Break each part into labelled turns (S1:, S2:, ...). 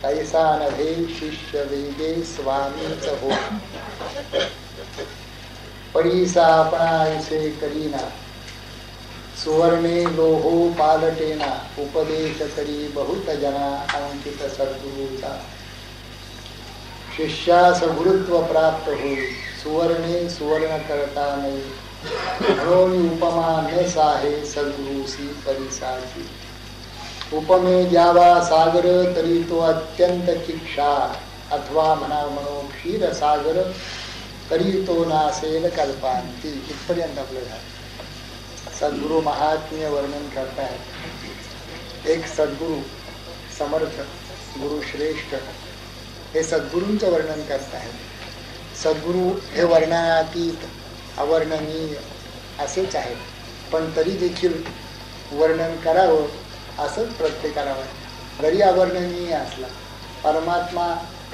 S1: ऐसा नभे शिष्य वेगे स्वामीच हो, परीसा आपणा ऐसे करीना, सुवर्णे लोहो पालटेना, उपदेश करी बहुत जना अंकित सद्गुरूचा, शिष्यास गुरुत्व प्राप्त होई, सुवर्णे सुवर्ण करता नाही, म्हणून उपमा न साहे सद्गुरूसी परिसाची, उपमे द्यावा सागर तरी तो अत्यंत क्षार, अथवा म्हणा म्हणो क्षीर सागर तरी तो नासेल कल्पांती. इथपर्यंत आपलं झालं. सद्गुरु महात्म्य वर्णन करतायत. एक सद्गुरु समर्थ गुरु श्रेष्ठ हे सद्गुरूंचं वर्णन करतायत. सद्गुरु हे वर्णनातीत अवर्णनीय असेच आहेत, पण तरी देखील वर्णन करावं असंच प्रत्येकाला वाटतं. जरी अवर्णनीय असला परमात्मा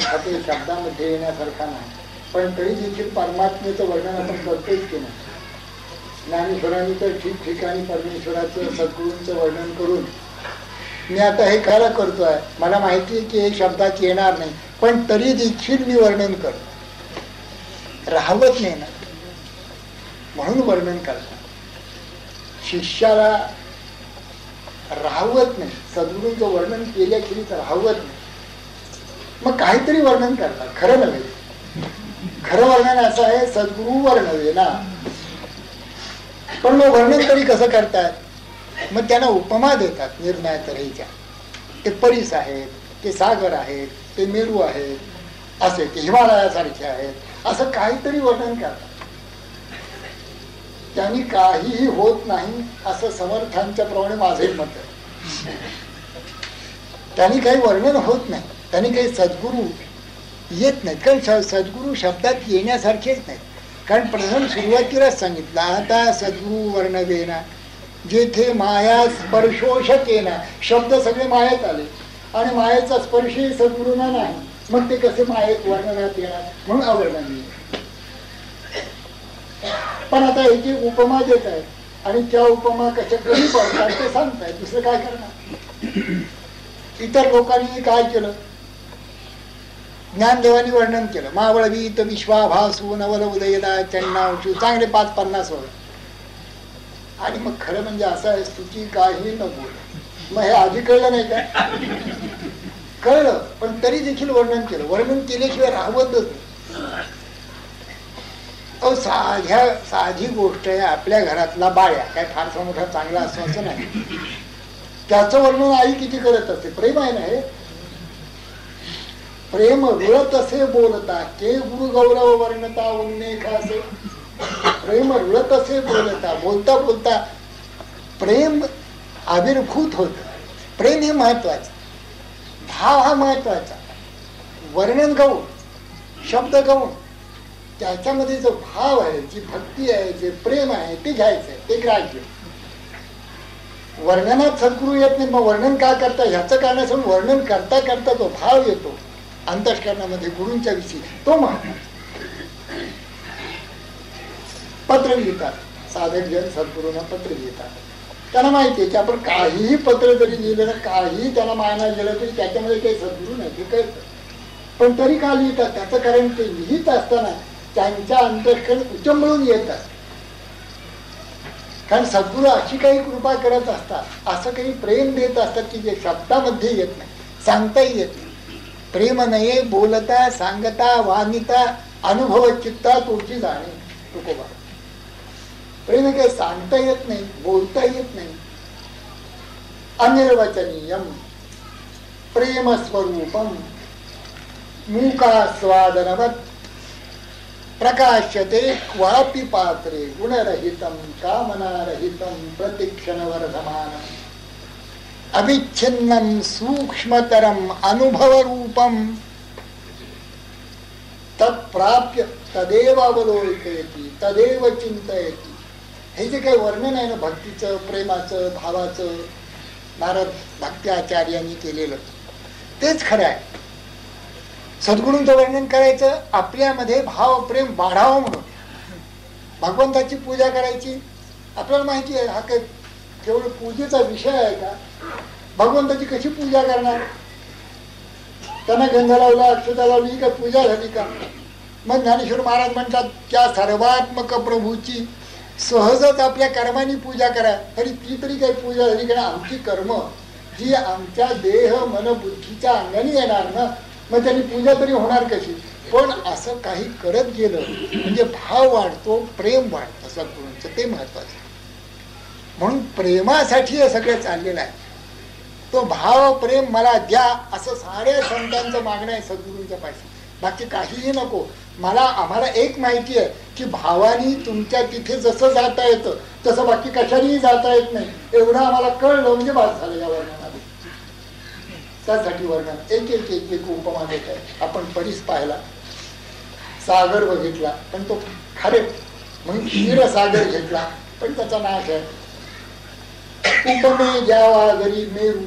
S1: हा ते शब्दामध्ये येण्यासारखा नाही, पण तरी देखील परमात्म्याचं वर्णन आपण करतोच की नाही. ज्ञानेश्वरांनी तर ठिकठिकाणी परमेश्वराचं सद्गुरूंचं वर्णन करून मी आता हे खरं करतोय, मला माहिती आहे की हे शब्दात येणार नाही, पण तरी देखील मी वर्णन करतो, राहवत नाही ना म्हणून वर्णन करतात. शिष्याला राहवत नाही, सद्गुरूंचं वर्णन केल्याखेरीच राहवत नाही, मग काहीतरी वर्णन करतात. खरं नव्हे, खरं वर्णन असं आहे सद्गुरू वर्णवे ना, पण मग वर्णन तरी कसं करतात. मग त्यांना उपमा देतात निर्णय तऱ्हेच्या. ते परीस आहेत, ते सागर आहेत, ते मेरू आहेत, असे ते हिमालयासारखे आहेत, असं काहीतरी वर्णन करतात. त्यांनी काहीही होत नाही असं समर्थांच्या प्रमाणे माझे मत आहे. त्यांनी काही वर्णन होत नाही, त्यांनी काही सद्गुरू येत नाहीत, कारण सद्गुरू शब्दात येण्यासारखेच नाहीत. कारण प्रथम सुरुवातीलाच सांगितलं आता सद्गुरू वर्णवेना, जेथे माया स्पर्शोषकेना, शब्द सगळे मायेत आले आणि मायेचा स्पर्शही सद्गुरूंना नाही, मग ते कसे मायेत वर्णनात येणार, म्हणून अवर्णनीय. पण आता याची उपमा देत आहे आणि त्या उपमा कशा कमी पडतात ते सांगतायत, दुसरं काय करणार. इतर लोकांनी काय केलं, ज्ञानदेवानी वर्णन केलं. मावळवीत विश्वाभासू नवल उदयला चन्नावशू, चांगले 5-50 वर्ष. आणि मग खरं म्हणजे असं आहे स्तुती काही न बोल. मग हे आधी कळलं नाही का, कळलं, पण तरी देखील वर्णन केलं. वर्णन केल्याशिवाय राहवतच नाही. साधी गोष्ट आहे, आपल्या घरातला बाळ्या काय फारसा मोठा चांगला असतो असं नाही, त्याचं वर्णन आई किती करत असते. प्रेम आहे ना हे, प्रेम रुळत असे बोलता, के गुरु गौरव वर्णता उन्मेघ असे. प्रेम रुळत असे बोलता, बोलता बोलता प्रेम आविर्भूत होत. प्रेम हे महत्वाचं, भाव हा महत्वाचा. वर्णन गाऊन शब्द गाऊन त्याच्यामध्ये जो भाव आहे, जी भक्ती आहे, जे प्रेम आहे ते घ्यायचंय, ते ग्राह्य. वर्णनात सद्गुरू येत नाही, मग वर्णन का करता ह्याचं कारण असं, वर्णन करता करता तो भाव येतो अंतःकरणामध्ये गुरूंच्या विषयी, तो महत्वाचा. पत्र लिहितात साधक जन, सद्गुरूंना पत्र लिहितात. त्यांना माहिती आहे की आपण काहीही पत्र जरी लिहिलं ना, काहीही त्यांना मायना गेलं तरी त्याच्यामध्ये काही सद्गुरू नाही, ते कळतं. पण तरी का लिहितात, त्याचं कारण ते लिहित असताना त्यांच्या अंतःकरण उचंबळून येत असत. कारण सद्गुरू अशी काही कृपा करत असतात, असं काही प्रेम देत असतात की जे शब्दामध्ये येत नाही, सांगताही येत नाही. प्रेम नये बोलता सांगता वानिता अनुभव चित्ता तुझी जाणे तुकोबा. प्रेम काही सांगता येत नाही, बोलता येत नाही. अनिर्वचनीयम प्रेम स्वरूपम मूकास्वादनवत् प्रकाश्यते क्वापि पात्रे गुणरहितं कामनारहितं प्रतिक्षणवर्धमानम् अविच्छिन्नं सूक्ष्मतरम् अनुभवरूपं तत्प्राप्य तदेव अवलोकयति तदेव चिंतयति. हे जे काही वर्णन आहे ना भक्तीचं, प्रेमाचं, भावाचं, नारद भक्ती आचार्यांनी केलेलं तेच खरं आहे. सद्गुरूंचं वर्णन करायचं, आपल्यामध्ये भाव प्रेम वाढावं म्हणून. भगवंताची पूजा करायची, आपल्याला माहिती आहे हा काही केवळ पूजेचा विषय आहे का. भगवंताची कशी पूजा करणार, त्यांना गंध लावला, अक्षता लावली का पूजा झाली का? मग ज्ञानेश्वर महाराज म्हणतात त्या सर्वात्मक प्रभूची सहजच आपल्या कर्माने पूजा करा. तरी ती तरी काही पूजा झाली कारण आमची कर्म जी आमच्या देह मन बुद्धीच्या अंगाने येणार ना, मग त्यांनी पूजा तरी होणार कशी? पण असं काही करत गेलं म्हणजे भाव वाढतो, प्रेम वाढतं सद्गुरूंचं, ते महत्वाचं. म्हणून प्रेमासाठी हे सगळं चाललेलं आहे. तो भाव प्रेम मला द्या असं साऱ्या संतांचं मागणं आहे सद्गुरूंच्या पाशी. बाकी काहीही नको. आम्हाला एक माहिती आहे की भावानी तुमच्या तिथे जसं जाता येतं तसं बाकी कशानेही जाता येत नाही, एवढं आम्हाला कळलं म्हणजे बाद झालं या वर्णनामध्ये. त्यासाठी वर्णन एक एक एक एक उपमा देत आहे. आपण परीस पाहिला, सागर बघितला पण तो खारे म्हणून क्षीरसागर घेतला पण त्याचा नाश आहे. उपमे द्यावा घरी मेरू,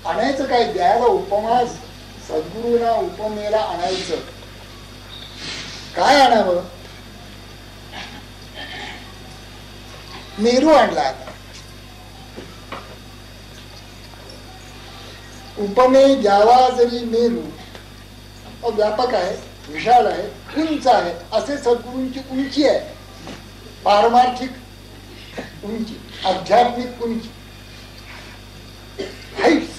S1: आणायचं काय? द्यायला उपमा सद्गुरूंना उपमेला आणायचं. काय आणावं? मेरू आणला. आता उपमे द्यावा जरी मेरू, व्यापक आहे, विशाल आहे, उंच आहे. असे सद्गुरूंची उंची आहे. पारमार्थिक उंची, आध्यात्मिक उंची, हाईट्स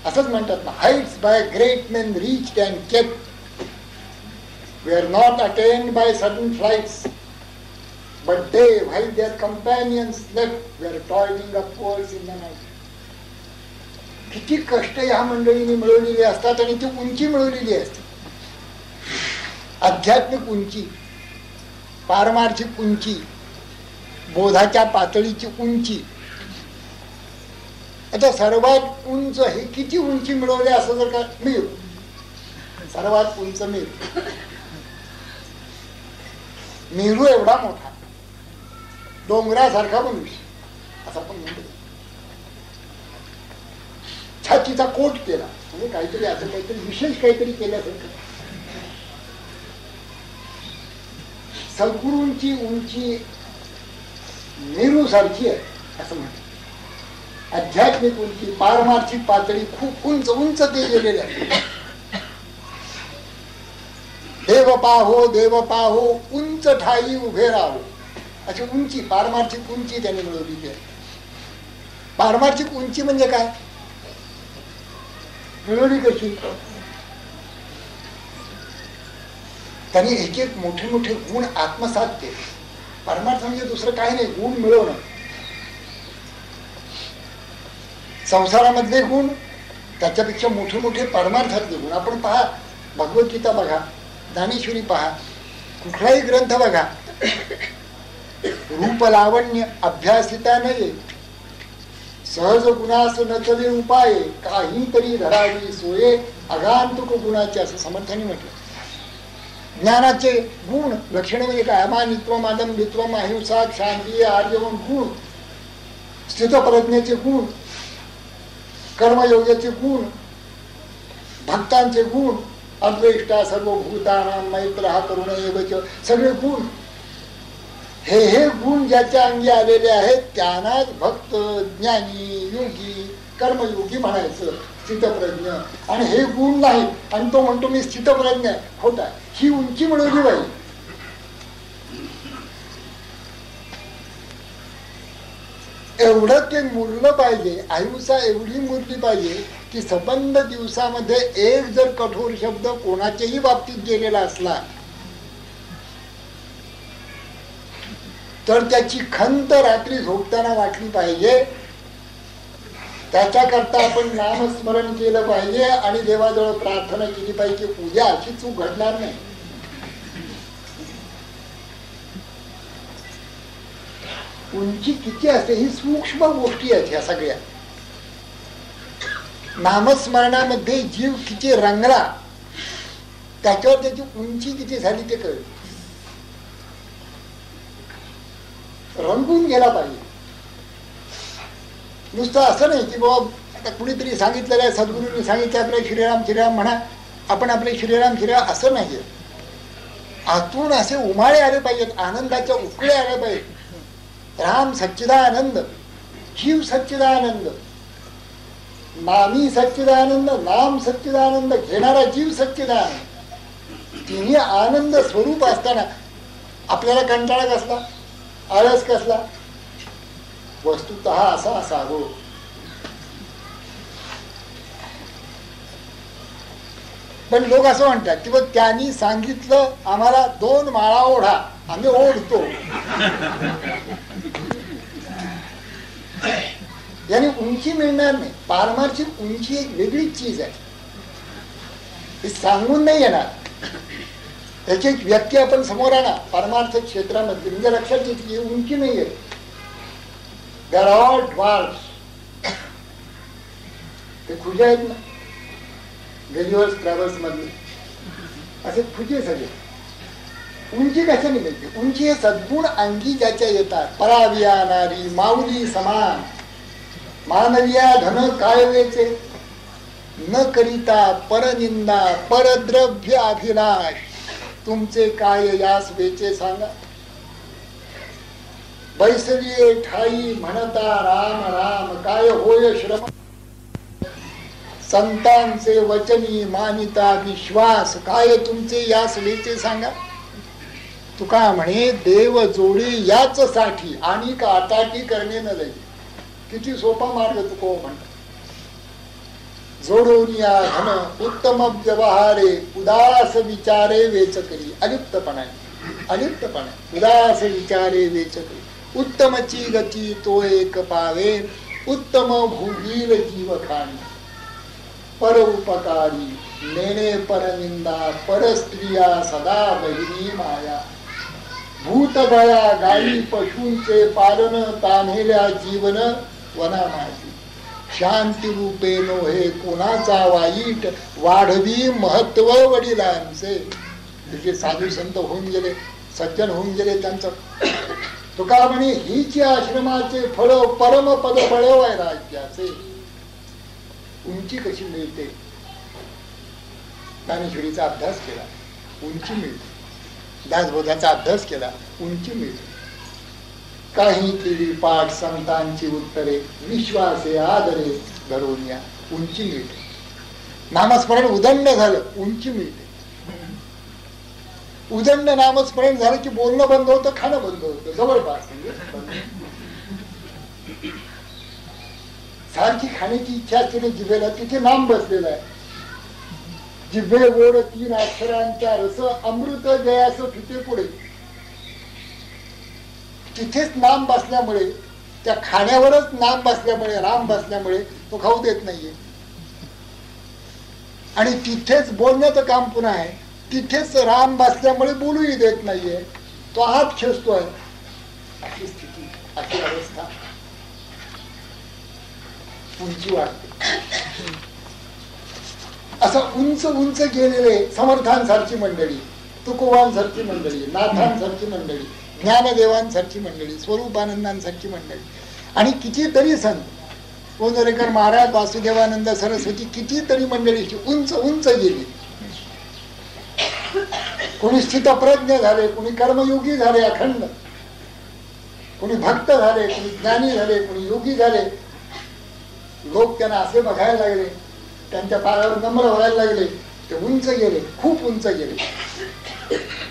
S1: असंच म्हणतात ना. Heights by great men reached and kept, we are not attained by sudden flights, but they while their companions left we are toiling upwards in the night. किती कष्ट ह्या मंडळीने मिळवलेली असतात आणि ती उंची मिळवलेली असते. आध्यात्मिक उंची, पारमार्थिक उंची, बोधाच्या पातळीची उंची. आता सर्वात उंच हे किती उंची मिळवले असं जर का मिळू, सर्वात उंच मिळू, मेरू एवढा मोठा, डोंगरासारखा मनुष्य असं पण म्हणतो. छातीचा कोट केला म्हणजे काहीतरी असं काहीतरी विशेष काहीतरी केल्यासारखं. सद्गुरूंची उंची मेरू सारखी आहे असं म्हणतात. आध्यात्मिक उंची, पारमार्थिक पातळी खूप उंच उंच ते गेलेले आहे. देव पाहो देव पाहो उंच ठाई उभे राहो, अशी उंची, पारमार्थिक उंची त्यांनी मिळवलेली आहे. पारमार्थिक उंची म्हणजे काय? मिळवली कशी? त्यांनी एक एक मोठे मोठे गुण आत्मसात केले. परमार्थ म्हणजे दुसरं काही नाही, गुण मिळवणं. संसारामधले गुण, त्याच्यापेक्षा मोठे मोठे परमार्थातले गुण. आपण पहा, भगवद्गीता बघा, ज्ञानेश्वरी पहा, कुठलाही ग्रंथ बघा, रूप लावण्य अभ्यासिता नये, सहज गुणास न चले उपाय, काहीतरी धरावी सोये अगांतुक गुणाचे, असं समर्थांनी म्हटलं. ज्ञानाचे गुण लक्षणे म्हणजे काय? अमानित्वम, आदंभित्वम, अहिंसा, शांती, आर्जवम गुण, स्थितप्रज्ञेचे गुण, कर्मयोगाचे गुण, भक्तांचे गुण, अद्वेष्टा सर्वभूतानां मैत्रः करुण एवच, सगळे गुण. हे गुण ज्याच्या अंगी आलेले आहेत त्यांनाच भक्त, ज्ञानी, योगी, कर्मयोगी म्हणायचं, स्थितप्रज्ञ. आणि हे गुण नाही आणि तो म्हणतो मी स्थितप्रज्ञ आहे, खोटा. ही उंची मिळवली पाहिजे. एवढं ते मुरलं पाहिजे, अहिंसा एवढी मुरली पाहिजे की संबंध दिवसामध्ये एक जर कठोर शब्द कोणाच्याही बाबतीत गेलेला असला तर त्याची खंत रात्री झोपताना वाटली पाहिजे. त्याच्याकरता आपण नामस्मरण केलं पाहिजे आणि देवाजवळ प्रार्थना केली पाहिजे की उद्या अशी चूक घडणार नाही. उंची किती असते ही सूक्ष्म गोष्टी आहेत ह्या सगळ्या. नामस्मरणामध्ये जीव किती रंगला त्याच्यावर त्याची उंची किती झाली ते कळेल. रंगून गेला पाहिजे. नुसतं असं नाही की बाबा आता कुणीतरी सांगितलेलं आहे, सद्गुरूंनी सांगितलं आपल्या श्रीराम श्रीराम म्हणा, आपण आपले श्रीराम श्रीराम, असं नाहीये. आतून असे उमाळे आले पाहिजेत, आनंदाच्या उकळे आले पाहिजेत. राम सच्चिदानंद, जीव सच्चिदानंद, नामी सच्चिदानंद, नाम सच्चिदानंद, घेणारा जीव सच्चिदानंद, तिन्ही आनंद स्वरूप असताना आपल्याला कंटाळा कसला, आळस कसला? वस्तुतः असा असावं. पण लोक असं म्हणतात की बघ त्यांनी सांगितलं आम्हाला 2 माळा ओढा, आम्ही ओढतो. याने उंची मिळणार नाही. पारमार्थिक उंची एक वेगळीच चीज आहे, हे सांगून नाही येणार. त्याची एक व्यक्ती आपण समोर आणा पारमार्थ क्षेत्रामध्ये, म्हणजे लक्षात येते उंची नाही आहे. They are all dwarfs. ते खुजे आहेत ना गेलिवर्स ट्रॅव्हल्स मधले, असे खुजे सगळे. उंची कशाने मिळते? उंची हे सद्गुण अंगी ज्याच्या येतात. पराविया नारी माऊली समान, मानविया धन काय वेचे, न करिता परनिंदा परद्रव्य अभिलाष, तुमचे काय यास वेचे सांगा. बैसलिये ठाई म्हणता राम राम, काय होय श्रम, संतांचे वचनी मानिता विश्वास, काय तुमचे यास वेचे सांगा. तुका म्हणे देव जोडी याच साठी आणि का आटाटी करणे न लई. किती सोपा मार्ग तुको म्हणतात. जोडून या धन उत्तम व्यवहारे, उदास विचारे वेचकरी. अलिप्तपणे उदास विचारे वेचकरी. उत्तमची गती तो एक पावे, उत्तम भूगील जीव खाणी. पर उपकारी नेणे परनिंदा, परस्त्रिया सदा बहिणी माया. भूत गया गायी पशूंचे पालन, तान्हेल्या जीवन वना माझी. शांती रूपे नो हे कोणाचा वाईट, वाढवी महत्व वडिलांचे. तिथे साधू संत होऊन गेले, सज्जन होऊन गेले, त्यांचं तुका म्हणे हीची आश्रमाचे फळ परमपद फळवाय राज्याचे. उंची कशी मिळते? ज्ञानेश्वरीचा अभ्यास केला उंची मिळते, दासबोधाचा अभ्यास केला उंची मिळते. काही केली पाठ संतांची उत्तरे, विश्वासे आदरे घडवून या, उंची मिळते. नामस्मरण उदंड झालं उंची मिळते. उदंड नामस्मरण झालं की बोलणं बंद होतं, खाणं बंद होतं, जवळपास म्हणजे सारखी खाण्याची इच्छा असते ना जिभेला, तिथे नाम बसलेला आहे. जिभे गोड 3 अक्षरांचा रस, अमृत जयास फिते पुढे. तिथेच नाम बसल्यामुळे, त्या खाण्यावरच नाम बसल्यामुळे, राम बसल्यामुळे तो खाऊ देत नाहीये. आणि तिथेच बोलण्याचं काम पुन्हा आहे, तिथेच राम बसल्यामुळे बोलूही देत नाहीये, तो हात खेचतोय. अशी स्थिती, अशी अवस्था. उंची वाढते. असं उंच उंच गेलेले समर्थांसारखी मंडळी, तुकोबांसारखी मंडळी, नाथांसारखी मंडळी, ज्ञानदेवांसारखी मंडळी, स्वरूपानंदांसारखी मंडळी, आणि कितीतरी संत, कोंडरेकर महाराज, वासुदेवानंद सरस्वती, कितीतरी मंडळीची उंच उंच गेली. कोणी स्थितप्रज्ञ झाले, कोणी कर्मयोगी झाले अखंड, कोणी भक्त झाले, कोणी ज्ञानी झाले, कोणी योगी झाले. लोक त्यांना असे बघायला लागले, त्यांच्या पायावर नम्र व्हायला लागले. ते उंच गेले, खूप उंच गेले.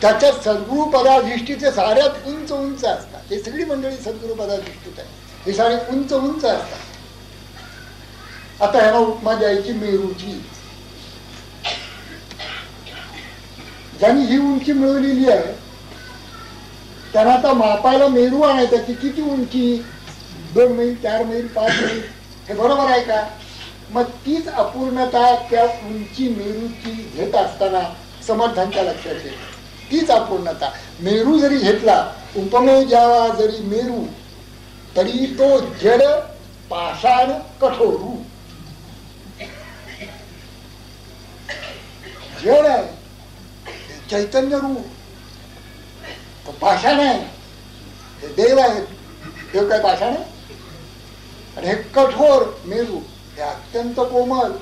S1: त्याच्या सद्गुरु पदाधिष्ठीचे साऱ्यात उंच उंच असतात. हे सगळी मंडळी सद्गुरु पदाधिष्ठित आहे, हे सारे उंच उंच असतात. आता ह्याला उपमा द्यायची मेरूची. ज्यांनी ही उंची मिळवलेली आहे त्यांना आता मापायला मेरू आणायचा की किती उंची, 2 मैल 4 मैल 5 मैल, हे बरोबर आहे का? मग तीच अपूर्णता त्या उंची मेरूची घेत असताना समर्थांच्या लक्षात येते. तीच अपूर्णता. मेरू जरी घेतला, उपमे ज्यावा जरी मेरू, तरी तो जड पाषाण कठोरू. जड आहे, चैतन्य रूप, तो पाषाण आहे. हे देव आहे, देव काय पाषाण आहे? आणि हे कठोर मेरू, हे अत्यंत कोमल.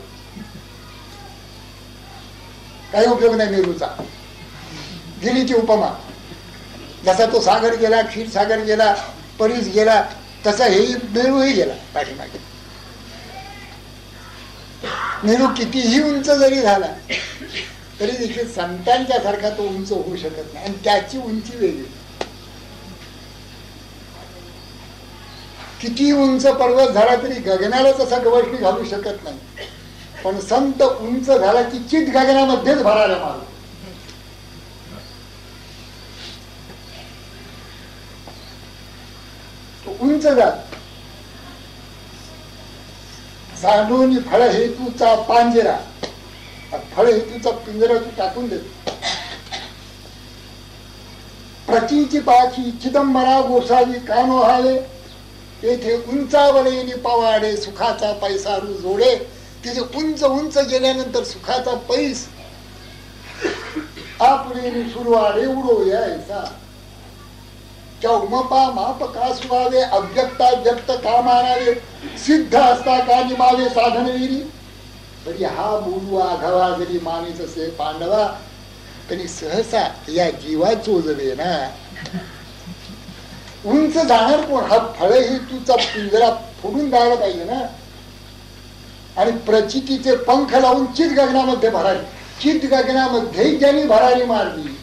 S1: काही उपयोग नाही मेरूचा. गेली ती उपमा. जसा तो सागर गेला, क्षीरसागर गेला, परीस गेला, तसा हे मेरूही गेला पाठीमागे. मेरू कितीही उंच जरी झाला तरी देखील संतांच्या सारखा तो उंच होऊ शकत नाही, आणि त्याची उंची वेगळी. किती उंच पर्वत झाला तरी गगनाला तसा गवसणी घालू शकत नाही, पण संत उंच झाला की चित गगनामध्येच भरायला मारतो. तो उंच जात सांडून फळ हेतूचा पांजरा, फळ हेतूचा पिंजरा तू टाकून देतो. प्रचिची पाखी चिदंबरा गोसावी कान व्हावे, तेथे उंचावलेली पवाडे सुखाचा पैसा रू जोडे. तिथे उंच उंच गेल्यानंतर सुखाचा पैस आपले सुरवाडे उडो यायचा. चौमपा माप का सुवावे, अव्यक्ता व्यक्त का मानावे, सिद्ध असता का निमावे साधनवीरी. तरी हा बोलू आघावा जरी मानेच असे पांडवा, तरी सहसा या जीवा चोजवे ना. उंच जाणार कोण? हा फळ हे तुझा पिंजरा फोडून द्यायला पाहिजे ना. आणि प्रचितीचे पंख लावून चित गगनामध्ये भरारी, चित गगनामध्ये ज्यांनी भरारी मारली.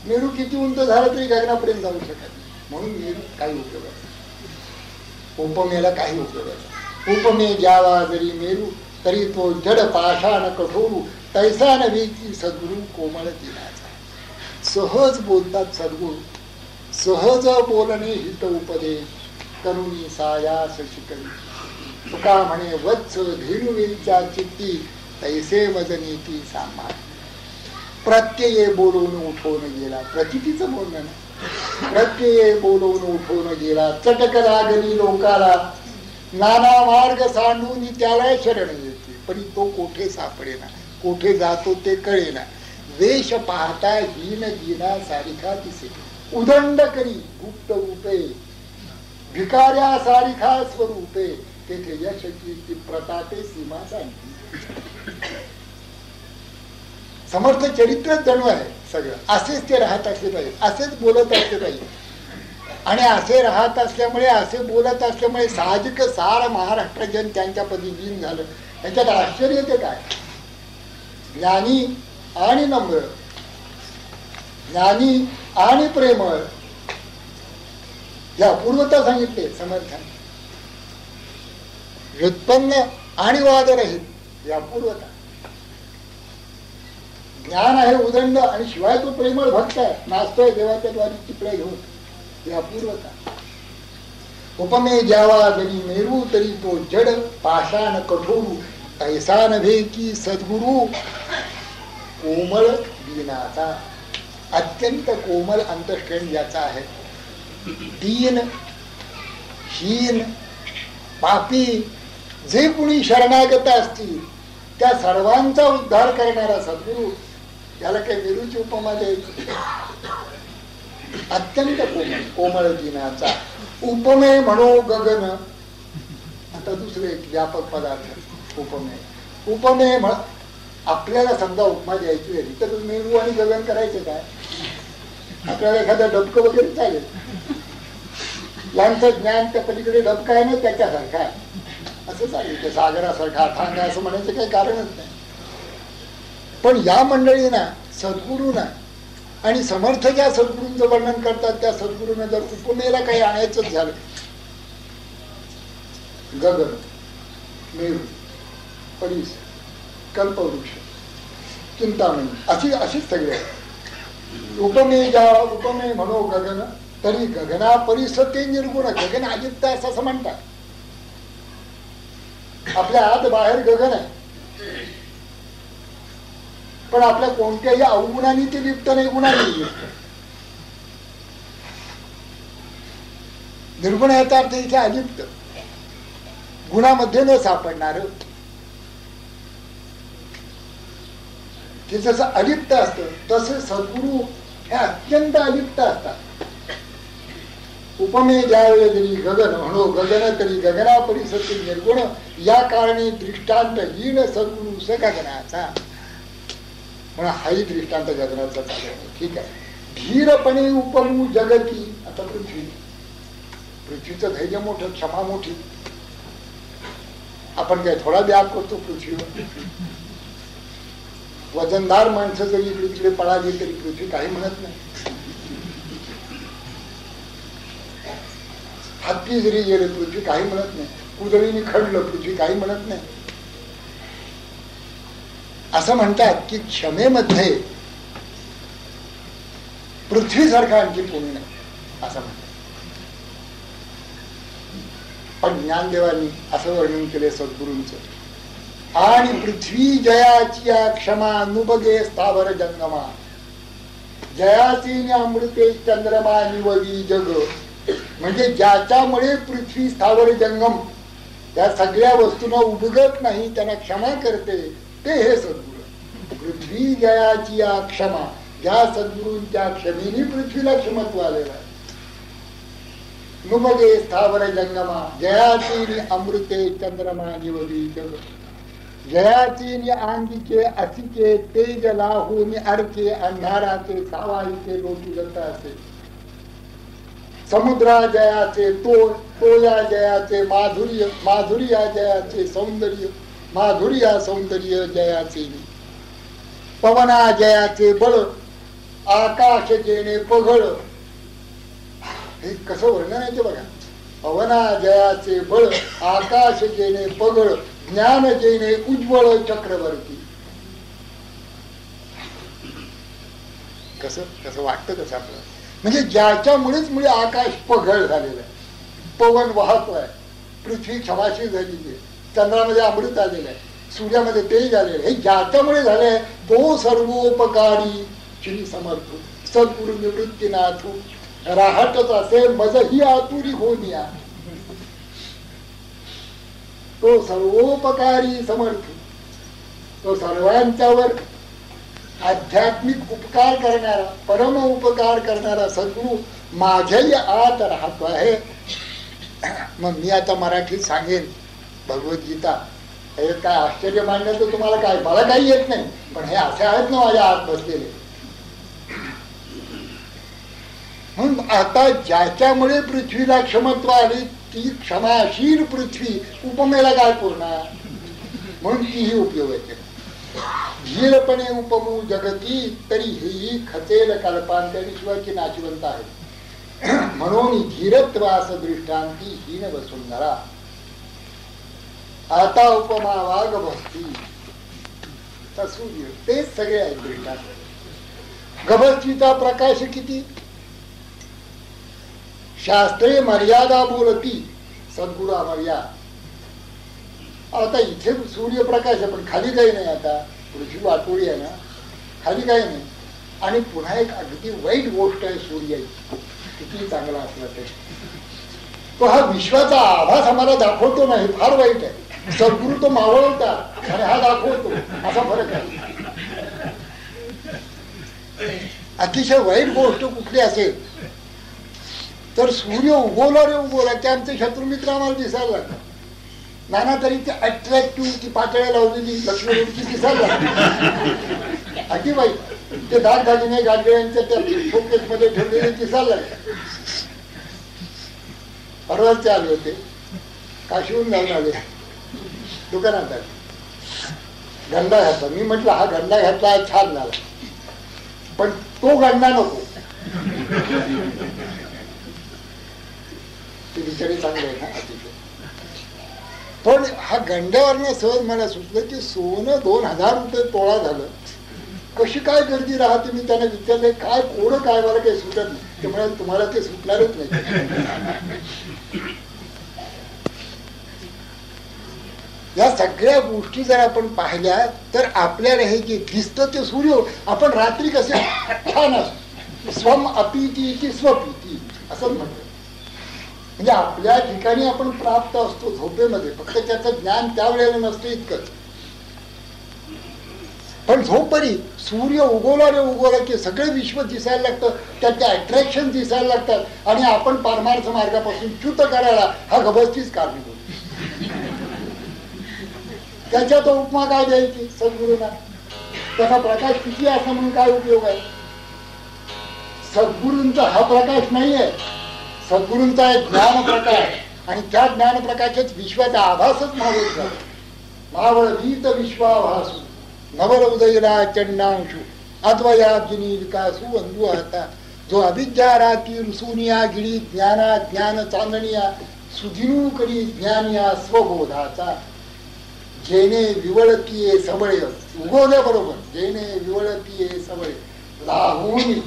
S1: मेरू किती उंच झाला तरी गगनापर्यंत जाऊ शकत नाही, म्हणून मेरू काही उपयोगाचा, उपमेला काही उपयोगाचा. उपमे ज्यावा जरी मेरू तरी तो जड पाषाण कठोरू, तैसा नव्हे की सद्गुरू कोमळ दिनाचा. सहज बोलतात सद्गुरू, सहज बोलणे हित उपदेश, करुणी सायास शिकवी. तुका म्हणे वत्स धेनुवेच्या चित्ती, तैसे वजनीती सामा. प्रत्यये बोलवून उठवून गेला, प्रचितीचं बोलणं ना. प्रत्यये बोलवून उठवून गेला, चटक लागली लोकाला, नाना मार्ग सांडून त्याला शरण येते. पण तो कोठे सापडेना, कोठे जातो ते कळेना. वेश पाहता हीन दीना सारिखा दिसे, उदंड करी गुप्त रूपे, भिकाऱ्या सारिखा स्वरूपे. तेथे यश कीर्ती प्रतापे सीमा सांगते. समर्थ चरित्रच जणू आहे सगळं. असेच ते राहत असले पाहिजे, असेच बोलत असले पाहिजे. आणि असे राहत असल्यामुळे, असे बोलत असल्यामुळे साहजिक सार महाराष्ट्र जन त्यांच्यापदी लीन झालं. त्याच्यात आश्चर्य ते काय? ज्ञानी आणि नम्र, ज्ञानी आणि प्रेमळ, या अपूर्वता सांगितले समर्थाने. व्युत्पन्न आणि वादरहित, या अपूर्वता. ज्ञान आहे उदंड आणि शिवाय तो प्रेमळ भक्त आहे, नाचतोय देवाच्या द्वारी चिपळ्या घेऊन, या अपूर्वता. उपमे ज्यावा जरी मेरू तरी तो जड पाषाण कठोरू, तैसा नव्हे की सद्गुरू कोमळ दीनाचा. अत्यंत कोमल अंतःकरण ज्याचा आहे. दीन, हीन, पापी जे कुणी शरणागत असतील त्या सर्वांचा उद्धार करणारा सद्गुरू, याला काही मेरूची उपमा द्यायची. अत्यंत कोमल, कोमळ दिनाचा. उपमे म्हणो गगन. आता दुसरे एक व्यापक पदार्थ उपमे. उपमे म्हण, आपल्याला समजा उपमा द्यायची झाली तर मेरू आणि गगन करायचे काय? आपल्याला एखादं डबकं वगैरे चालेल. यांचं ज्ञान त्या पलीकडे डबकं आहे ना, त्याच्यासारखं आहे असं चालेल. ते सागरासारखा अथांग असं म्हणायचं काही कारणच नाही. पण या मंडळींना, सद्गुरूंना आणि समर्थ ज्या सद्गुरूंचं वर्णन करतात त्या सद्गुरूंना जर उपमेला काही आणायचंच झालं, गगन, मेरू, परीस, कल्पवृक्ष, चिंतामणी, अशीच सगळे. उपमे म्हणो गगन तरी गगना परीस ते निर्गुण. गगन अलिप्त असं म्हणतात. आपल्या आत बाहेर गगन आहे, पण आपल्या कोणत्याही अवगुणाने ते लिप्त नाही, गुणाने लिप्त. निर्गुण याचा अर्थ इथे अलिप्त, गुणामध्ये न सापडणार. ते जसं अलिप्त असतं तसे सद्गुरू हे अत्यंत अलिप्त असतात. उपमे ज्यावेळी जरी गगन म्हणो गगन तरी गगना परिसती निर्गुण, या कारणे दृष्टांत हीन सद्गुरू स गगनाचा. म्हणून हाही दृष्टांत गगनाचा चालू. ठीक आहे. धीरपणे उपमू जगती. आता पृथ्वीचं धैर्य मोठं, क्षमा मोठी. आपण काय थोडा व्याप करतो पृथ्वीवर? वजनदार माणसं जरी इकडे तिकडे पळाली तरी पृथ्वी काही म्हणत नाही. हत्ती जरी गेले पृथ्वी काही म्हणत नाही. कुदळीने खणलं पृथ्वी काही म्हणत नाही. असं म्हणतात की क्षमेमध्ये पृथ्वीसारखा आणखी कोणी नाही असं म्हणतात. पण ज्ञानदेवांनी असं वर्णन केले सद्गुरूंचं. आणि पृथ्वी जयाची क्षमा नुबगे स्थावर जंगमा, जयाची अमृते चंद्रमा निवली जग. म्हणजे ज्याच्यामुळे पृथ्वी स्थावर जंगम या सगळ्या वस्तूंना उबगत नाही, त्यांना क्षमा करते, ते हे सद्गुरू. पृथ्वी जयाची क्षमा, ज्या सद्गुरूंच्या क्षमेने पृथ्वीला क्षमत्व आलेलं आहे. नुबगे स्थावर जंगमा, जयाची अमृते चंद्रमा निवली जग. जयाची आंगीचे असिके तेज लाहून अर्के अंधाराचे सावाईचे लोटुलत असे. समुद्रा जयाचे तोया जयाचे माधुर्य, माधुर्या जयाचे सौंदर्य, माधुर्या सौंदर्य जयाचे. पवना जयाचे बळ, आकाश जेणे पघळ. हे कसं वर्णन आहे ते बघा. पवना जयाचे बळ, आकाश जेणे पघळ, ज्ञान जेणे उज्ज्वल चक्रवर्ती. कसं कसं वाटतं कसं आपलं. म्हणजे ज्याच्यामुळेच मुळे आकाश पघळ झालेलं आहे, पवन वाहतोय, पृथ्वी क्षमाशील झालेली आहे, चंद्रामध्ये अमृत आलेलं आहे, सूर्यामध्ये तेज आलेलं आहे, हे ज्याच्यामुळे झालंय. तो सर्वोपकारी श्री समर्थ सद्गुरु निवृत्तीनाथ राहतच असे मज ही आतुरी होनिया. तो सर्वोपकारी समर्थ, तो सर्वांच्यावर आध्यात्मिक उपकार करणारा, परम उपकार करणारा सद्गुरु माझ्याही आत राहतो आहे. मग मी आता मराठीत सांगेन भगवद्गीता. हे काय आश्चर्य मानलं तर तुम्हाला काय, मला काही येत नाही, पण हे असे आहेत ना माझ्या आत बसलेले. म्हणून आता ज्याच्यामुळे पृथ्वीला क्षमत्व आली ती क्षमाशील पृथ्वी उपमेला काय पूर्ण, म्हणून तीही उपयोगाची. धीरपणे उपमू जगती तरी ही खचेल कल्पांतरी शिवाची नाशिवंत आहे. म्हणून धीरत्वास दृष्टांती हीन वसुंधरा. आता उपमा वाघ भस्ती सूर्य, तेच सगळे आहेत दृष्टांत. गभस्तीचा प्रकाश किती, शास्त्रे मर्यादा बोलती सद्गुरु अमर्या. आता इथे सूर्यप्रकाश आहे पण खाली काही नाही. आता पृथ्वी वाटोळी आहे ना, खाली काही नाही. आणि पुन्हा एक अगदी वाईट गोष्ट आहे सूर्याची, किती चांगला असला तरी तो हा विश्वाचा आभास आम्हाला दाखवतो नाही, फार वाईट आहे. सद्गुरु तो मावळतात आणि हा दाखवतो, असा फरक आहे. अतिशय वाईट गोष्ट कुठली असेल तर सूर्य उगवला रे उगवला की आमचे शत्रुमित्र आम्हाला दिसायला लागतात. नाना तरी ते अट्रॅक्टिव्ह ती पातळ्या लावलेली लक्ष्मीची दिसायला लागते. अति वाईट. ते दागदागिने गांडव्यांच्या त्या शोकेस मध्ये ठेवलेले दिसायला लागतात. परवाच ते आले होते, काशीहून जाऊन आले, दुकानात आले, गंडा घातला. मी म्हटलं हा गंडा घातला छान झाला, पण तो गंडा नको. ते बिचारी चांगले आहे ना अतिशय. पण हा गंड्यावरनं सहज मला सुचलं की सोनं 2000 रुपये तोळा झालं, कशी काय गर्दी राहते. मी त्यांना विचारले काय कोण काय, मला काही सुटत नाही. ते म्हणाले तुम्हाला ते सुटणारच नाही. या सगळ्या गोष्टी जर आपण पाहिल्या तर आपल्याला हे जे दिसतं ते सूर्य, आपण रात्री कसे छान असतो, स्वम अपीती स्वपीती असं म्हणतो. म्हणजे आपल्या ठिकाणी आपण प्राप्त असतो झोपेमध्ये, फक्त त्याचं ज्ञान त्यावेळेला नसतं इतकंच. पण झोपरी सूर्य उगवला रे उगवला की सगळे विश्व दिसायला लागतं, त्याचे अट्रॅक्शन दिसायला लागतात आणि आपण पारमार्थ मार्गापासून च्युत करायला हा गभस्तीच कारणीभूत. त्याच्यात उपमा काय द्यायची सद्गुरूंना, त्याचा प्रकाश किती असं म्हणून काय उपयोग आहे. सद्गुरूंचा हा प्रकाश नाहीये, सद्गुरूंचा एक ज्ञान प्रकाश, आणि त्या ज्ञान प्रकाशात विश्वाचा आभासच मावळत झाला. मावळवीत विश्वाभासू नवल उदयला चंडांशु अद्वयाब्जिनी विकासू अंधू आता जो अविद्या राती रुसुनिया गिळी ज्ञाना ज्ञान चांदणिया सुधिनू करी ज्ञानिया स्वबोधाचा जेने विवळतीये सबळे उगवल्याबरोबर जेने विवळतीये सबळे लाहून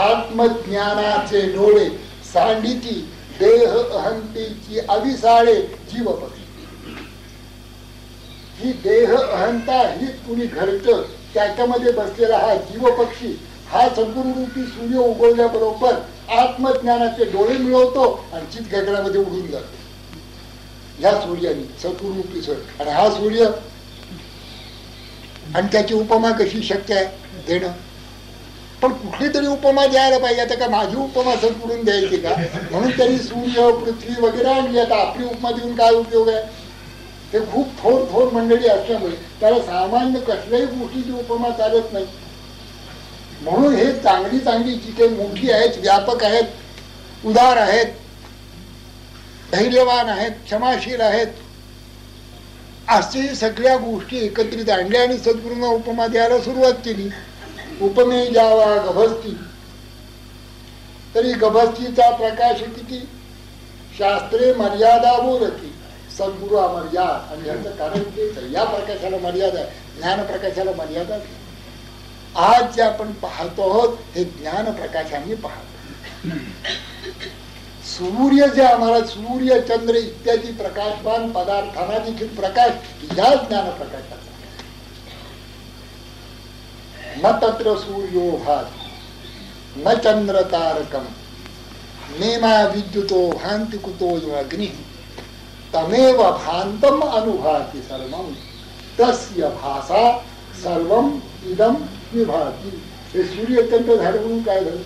S1: आत्मज्ञानाचे डोळे सांडिती देह अहंतेची अविसाळे जीव पक्षी. ही देह अहंता ही कुणी घरट त्याच्यामध्ये बसलेला हा जीव पक्षी हा सद्गुरूरूपी सूर्य उगवल्याबरोबर आत्मज्ञानाचे डोळे मिळवतो आणि चित गगनामध्ये उडून जातो या सूर्याने सद्गुरूरूपी सूर्य. आणि हा सूर्य आणि त्याची उपमा कशी शक्य आहे देणं. पण कुठली तरी उपमा द्यायला पाहिजे. आता का माझी उपमा सद्गुरून द्यायची का म्हणून त्यांनी सूर्य पृथ्वी वगैरे आणली. आता आपली उपमा देऊन काय उपयोग आहे. ते खूप थोर थोर मंडळी असल्यामुळे त्याला सामान्य कसल्याही गोष्टीची उपमा चालत नाही. म्हणून हे चांगली चांगली जी काही मोठी आहेत व्यापक आहेत उदार आहेत धैर्यवान आहेत क्षमाशील आहेत असे सगळ्या गोष्टी एकत्रित आणल्या आणि सद्गुरूंना उपमा द्यायला सुरुवात केली. उपमे जावा गभस्ती. तरी गभस्तीचा प्रकाश किती. शास्त्रे मर्यादा बोलती सद्गुरू अमर्याद. आणि याचं कारण तेच आहे. या प्रकाशाला मर्यादा आहे. ज्ञान प्रकाशाला मर्यादा. आज जे आपण पाहतो आहोत हे ज्ञान प्रकाशाने पाहतो. सूर्य जे आम्हाला सूर्य चंद्र इत्यादी प्रकाशवान पदार्थांना देखील प्रकाश या ज्ञान प्रकाशाचा. न तत्र सूर्यो भाति न चंद्र तारकम नेमा विद्युतो भांति कुतो अग्नि तमेव भांतम अनुभाति सर्वम तस्य भासा सर्वम इदम विभाति. हे सूर्यचंद्र झालं म्हणून काय झालं.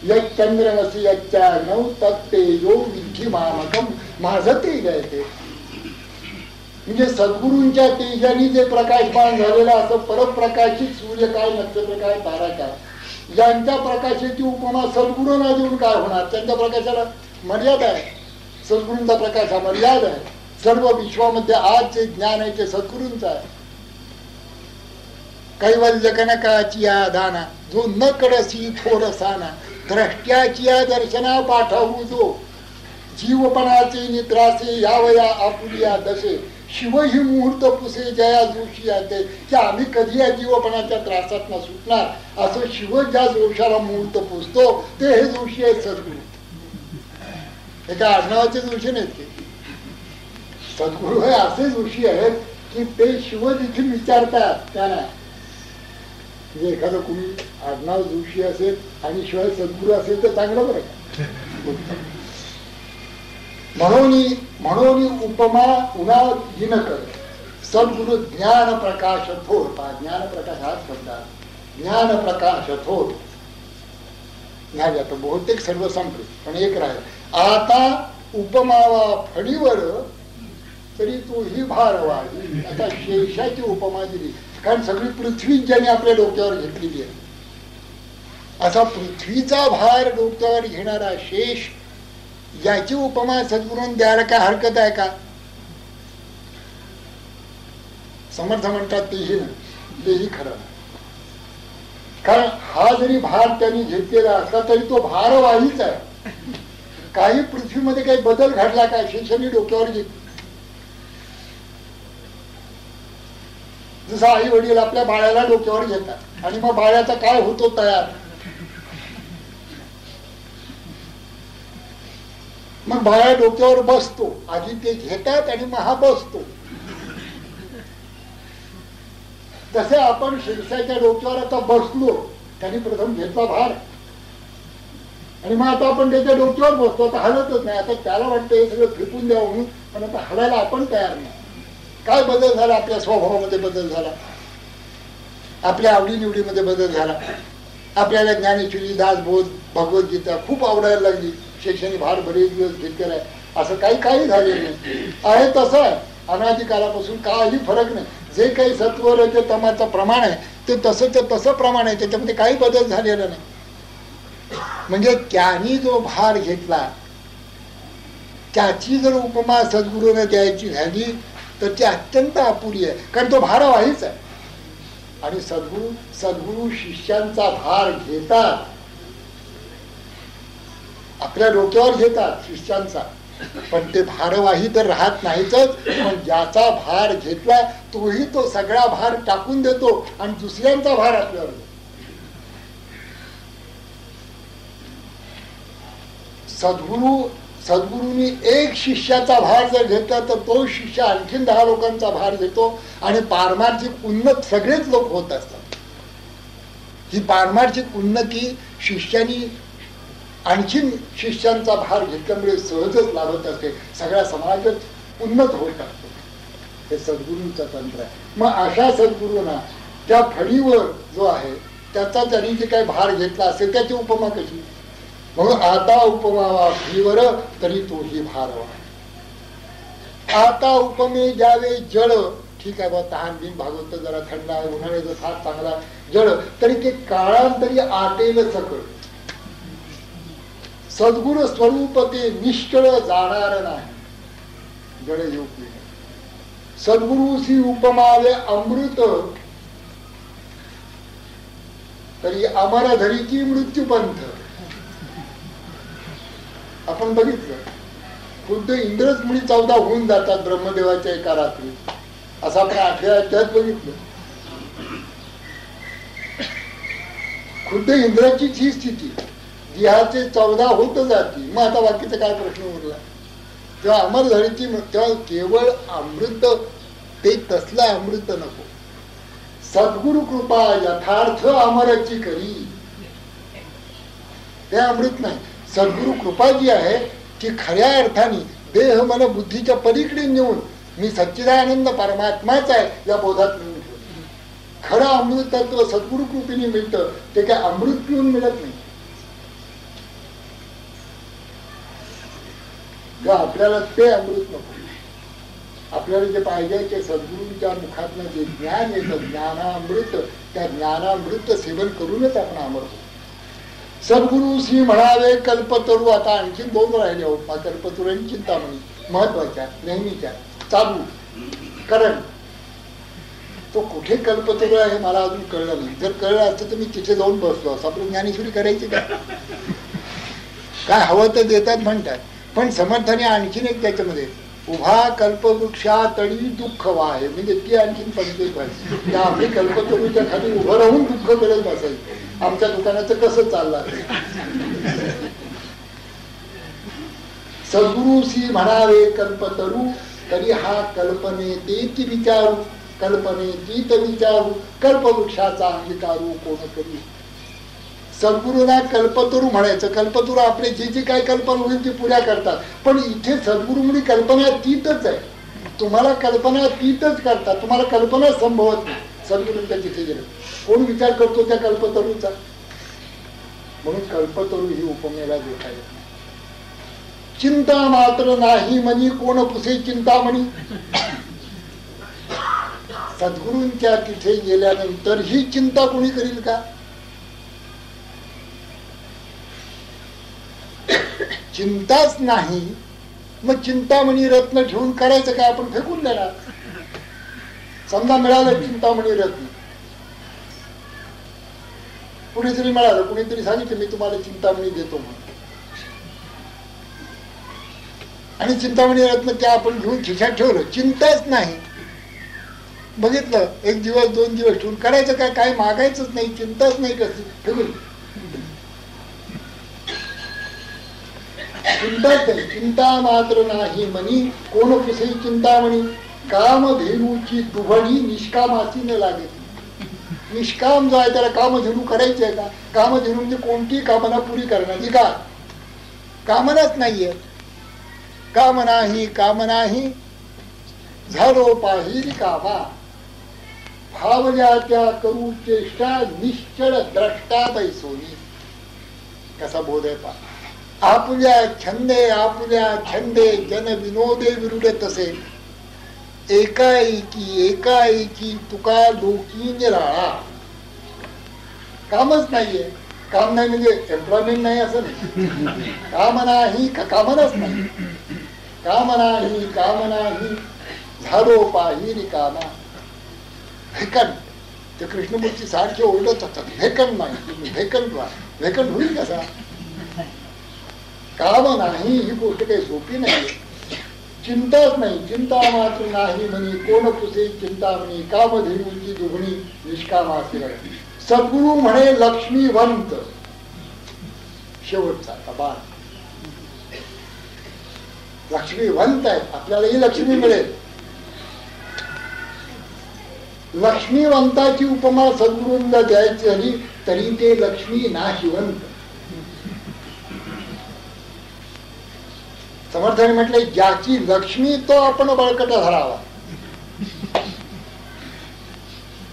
S1: यच्चंद्रमसी यच्चाग्नौ तत्तेजो विद्धि मामकम. माझं तेज आहे ते. म्हणजे सद्गुरूंच्या तेजाने जे प्रकाशमान झालेलं असं परप्रकाशित सूर्य काय नक्षत्र काय तारा काय यांच्या प्रकाशाची उपमा सद्गुरूंना देऊन काय होणार. त्यांच्या प्रकाशाला मर्यादा आहे. सद्गुरूंचा प्रकाश हा मर्यादा आहे. सर्व विश्वामध्ये आज जे ज्ञान आहे ते सद्गुरूंचं आहे. कैवल्य कनकाची दाना जो न कडसी थोरसाना द्रष्ट्याची दर्शना पाठवू जो जीवपणाचे निद्रासे यावया आपुलिया दशे शिव ही मुहूर्त पुसे जया जोशी ते की आम्ही कधी या जीवपणाच्या त्रासात न सुटणार असं शिव ज्या जोशाला मुहूर्त पुसतो ते हे जोशी आहेत सद्गुरू. एका आडनावाचे जोशी नाहीत ते. सद्गुरू हे असे जोशी आहेत की ते शिव देखील विचारतात त्यांना. म्हणजे एखादं कुणी आडनाव जोशी असेल आणि शिवाय सद्गुरू असेल तर चांगलं बरं का. म्हणून उपमा उन्हा दिन कर सद्गुरु ज्ञान प्रकाश थोर. ज्ञान प्रकाश हाच शब्द ज्ञान प्रकाश थोर. नाही आता बहुतेक सर्व संपले पण एक राहील. आता उपमावा फळीवर तरी तो ही भार वाढली. आता शेषाची उपमा दिली कारण सगळी पृथ्वी ज्याने आपल्या डोक्यावर घेतलेली आहे. असा पृथ्वीचा भार डोक्यावर घेणारा शेष याची उपमा सद्गुरूंना द्यायला काय हरकत आहे का. समर्थ म्हणतात तेही नाही तेही खरं. कारण हा जरी भार त्यांनी घेतलेला असला तरी तो भारवाहीच आहे. काही पृथ्वीमध्ये काही बदल घडला का शेषाने डोक्यावर घेतली. जसं आई वडील आपल्या बाळाला डोक्यावर घेतात आणि मग बाळाचा काय होतो तयार. मग बाळा डोक्यावर बसतो. आधी ते घेतात आणि मग हा बसतो. तसे आपण शिरसाच्या डोक्यावर आता बसलो. त्यांनी प्रथम घेतला भार आणि मग आता आपण त्याच्या डोक्यावर बसतो. आता हलतच नाही. आता त्याला वाटतं हे सगळं फेकून द्यावं म्हणून पण आता हलायला आपण तयार नाही. काय बदल झाला. आपल्या स्वभावामध्ये बदल झाला. आपल्या आवडीनिवडीमध्ये बदल झाला. आपल्याला ज्ञानेश्वरी दासबोध भगवद्गीता खूप आवडायला लागली. शैक्षणिक भार बरेच दिवस घेतलेला आहे. असं काही झालेलं नाही. आहे तसं आहे. अनादी कालापासून काही फरक नाही. जे काही सत्व रजतमाचं प्रमाण आहे ते तसं प्रमाण आहे. त्याच्यामध्ये काही बदल झालेला नाही. म्हणजे त्यांनी जो भार घेतला त्याची जर उपमा सद्गुरूने द्यायची झाली तर ती अत्यंत अपुरी आहे, कारण तो भारवाहीच आहे. आणि सद्गुरू शिष्यांचा भार घेतात, आपल्या डोक्यावर घेतात शिष्यांचा, पण ते भारवाही तर राहत नाहीच. पण ज्याचा भार घेतला तोही तो सगळा भार टाकून देतो आणि दुसऱ्यांचा भार आपल्यावर. सद्गुरूंनी एक शिष्याचा भार जर घेतला तर तो शिष्य आणखीन 10 लोकांचा भार घेतो आणि पारमार्थिक उन्नत सगळेच लोक होत असतात. ही पारमार्थिक उन्नती शिष्यानी आणखीन शिष्यांचा भार घेतल्यामुळे सहजच लाभत असते, सगळ्या समाजात उन्नत होत असतो. हे सद्गुरूंचं तंत्र आहे. मग अशा सद्गुरूंना त्या फळीवर जो आहे त्याचा त्यांनी जे काही भार घेतला असेल त्याची उपमा कशी. मग आता उपमावा फळीवर तरी तोही भारवा. आता उपमे ज्यावे जळ, ठीक आहे बा, तहान बिन भागवत जरा थंड आहे, उन्हाळ्याचा फार चांगला जळ, तरी ते काळांतरी आटेल सकळ. सद्गुरु स्वरूप ते निश्चळ जाणार नाही, जळ योग्य. सद्गुरुसी उपमावे अमृत, तरी अमर धरीची मृत्यूपंथ. आपण बघितलं खुद्द इंद्रच मुली 14 होऊन जातात ब्रह्मदेवाच्या एका रात्री, असं आपण 8व्या अध्यायात बघितलं. खुद्द इंद्राचीच ही स्थिती, जिहाचे 14 होत जाती. मग आता बाकीचा काय प्रश्न उरला. तेव्हा अमर धरीची, तेव्हा केवळ अमृत, ते तसलं अमृत नको. सद्गुरु कृपा यथार्थ अमरची करी, ते अमृत नाही. सद्गुरु कृपा जी आहे ती खऱ्या अर्थाने देह मन बुद्धीच्या पलीकडे नेऊन मी सच्चिदानंद परमात्माच आहे या बोधात नेऊन ठेवतो. खरं अमृतत्व सद्गुरु कृपेने मिळतं, ते काय अमृत पिऊन मिळत नाही. आपल्याला ते अमृत नको. आपल्याला जे पाहिजे ते सद्गुरूंच्या मुखातनं जे ज्ञान येतं, ज्ञानामृत, त्या ज्ञानामृत सेवन करूनच आपण अमर होतो. सद्गुरु श्री म्हणावे कल्पतरू. आता आणखी 2 राहिले आहोत, कल्पतरू आणि चिंतामणी, महत्वाच्या नेहमीच्या चालू. कारण तो कुठे कल्पतरू आहे मला अजून कळलं नाही. जर कळलं असतं तर मी तिथे जाऊन बसलो असतो. आपली ज्ञानेश्वरी करायची काय हवं तर देतात म्हणतात, पण समर्थाने आणखीन एक त्याच्यामध्ये उभा कल्पवृक्षा तळी दुःख वाहे, म्हणजे ती आणखीन 25 पाहिजे. त्या आम्ही कल्पतरूच्या खाली उभं राहून दुःख करत बसायचं. आमच्या दुकानाचं कसं चाललं. सद्गुरुसी म्हणावे कल्पतरू, तरी हा कल्पने तेच विचारू, कल्पने तीत विचारू, कल्पवृक्षाचा अंगीकारू कोण करू. सद्गुरूंना कल्पतरू म्हणायचं. कल्पतरू आपले जे जे काही कल्पना होईल ते पुऱ्या करतात, पण इथे सद्गुरू म्हणजे कल्पना तीतच आहे. तुम्हाला कल्पना तीतच करतात, तुम्हाला कल्पना संभवत नाही. सद्गुरूंच्या तिथे गेलं कोण विचार करतो त्या कल्पतरूचा. म्हणून कल्पतरू ही उपमेला देखायला. चिंता मात्र नाही म्हणी कोण पुसे चिंतामणी. सद्गुरूंच्या तिथे गेल्यानंतर ही चिंता कोणी करील का. चिंताच नाही, मग चिंतामणी रत्न ठेवून करायचं काय. आपण फेकून देणार. समजा मिळालं चिंतामणी रत्न, कुणीतरी मिळालं, कुणीतरी सांगितलं मी तुम्हाला चिंतामणी देतो म्हणून, आणि चिंतामणी रत्न त्या आपण घेऊन खिशात ठेवलं. चिंताच नाही. बघितलं 1 दिवस 2 दिवस ठेवून करायचं काय. काय मागायचंच नाही, चिंताच नाही कसली, ठेवून चिंताच नाही. चिंता मात्र नाही म्हणी कोण पुसे चिंतामणी. कामधेनूची दुभणी निष्कामाची न लागे. निष्काम जो आहे त्याला कामधेनू करायची आहे का. कामधेनू म्हणजे कोणती कामना पुरी करण्याची का. कामनाच नाहीये. काम नाही काम नाही झालो पाहिली कामा. भावल्या त्या करू चेष्टा निश्चळ द्रष्टा बैसोनी. कसा बोध आहे पा. आपुल्या छंदे जन विनोदे विरुद्ध तसे एकाएकी तुका लोकीन राळा. कामच नाहीये. काम नाही म्हणजे एम्प्लॉयमेंट नाही असं नाही. काम नाही कामनाच नाही. काम नाही झालो पाही रिकामा. व्हेकंट. ते कृष्णमूर्ती सारखे ओरडत होतात, व्हेकंट नाही, तुम्ही व्हेकंट व्हा. व्हेकंट होईल कसा? काम नाही ही गोष्ट काही सोपी नाही. चिंताच नाही. चिंता मात्र नाही म्हणी कोण तुझे चिंता म्हणी कामधेनूची दुगणी निष्कामा असेल. सद्गुरु म्हणे लक्ष्मीवंत. शेवटचा कबाड. लक्ष्मीवंत आहे, आपल्यालाही लक्ष्मी मिळेल. लक्ष्मीवंताची उपमा सद्गुरूंना द्यायची झाली तरी ते लक्ष्मी नाशिवंत. समर्थाने म्हटले ज्याची लक्ष्मी तो आपण बळकट धरावा.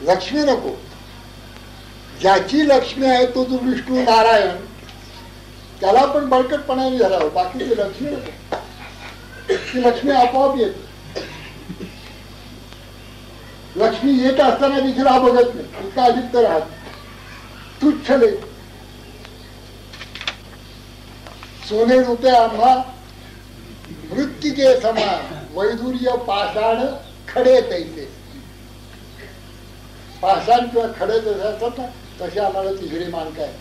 S1: लक्ष्मी नको. ज्याची लक्ष्मी आहे तो जो विष्णू नारायण त्याला आपण बळकटपणाने धरावं. बाकीची लक्ष्मी नको. ती लक्ष्मी आपोआप येते. लक्ष्मी येत असताना देखील हा बघत नाही. इतका अधिक तर राहत तुच्छ ले सोने रुपये आम्हा मृत्यूचे समान वैदुर्य पाषाण खडे तैसे. पाषाण किंवा खडे जसे असतात ना तसे आम्हाला तिसरी मानक आहे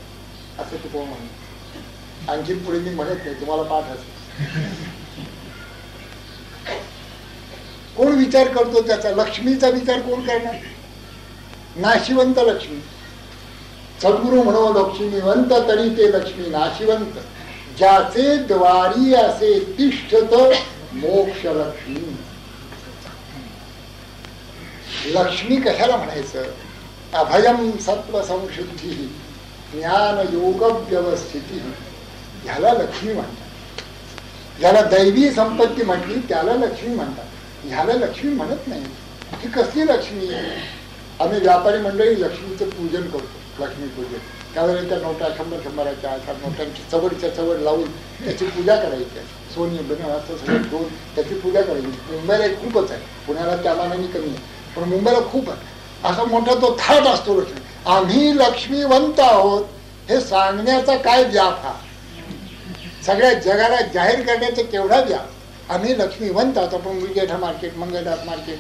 S1: असं तू कोण म्हणत. आणखी पुढे मी म्हणत नाही, तुम्हाला पाठ असेल. कोण विचार करतो त्याचा? लक्ष्मीचा विचार कोण करणार? नाशिवंत लक्ष्मी. सद्गुरु म्हणो लक्ष्मीवंत तरी ते लक्ष्मी नाशिवंत. ज्याचे द्वारी असे तिष्ठत मोक्ष लक्ष्मी. लक्ष्मी कशाला म्हणायचं? अभयम सत्व संशुद्धी ज्ञान योग व्यवस्थिती ह्याला लक्ष्मी म्हणतात. ज्याला दैवी संपत्ती म्हटली त्याला लक्ष्मी म्हणतात. ह्याला लक्ष्मी म्हणत नाही. ही कसली लक्ष्मी? आम्ही व्यापारी मंडळी लक्ष्मीचं पूजन करतो. लक्ष्मी पूजन त्यावेळेला त्या नोटा 100-100च्या 8 नोटांची चवडच्या चवड लावून त्याची पूजा करायची. सोनी बनवाचं सगळं घेऊन त्याची पूजा करायची. मुंबईला खूपच आहे, पुण्याला त्या मानाने कमी आहे, पण मुंबईला खूप आहे. असा मोठा तो थाट असतो लक्ष्मी. आम्ही लक्ष्मीवंत आहोत हे सांगण्याचा काय व्याप हा? सगळ्या जगाला जाहीर करण्याचा केवढा व्याप. आम्ही लक्ष्मीवंत आहोत. आपण मुलगेठा मार्केट, मंगळदास मार्केट,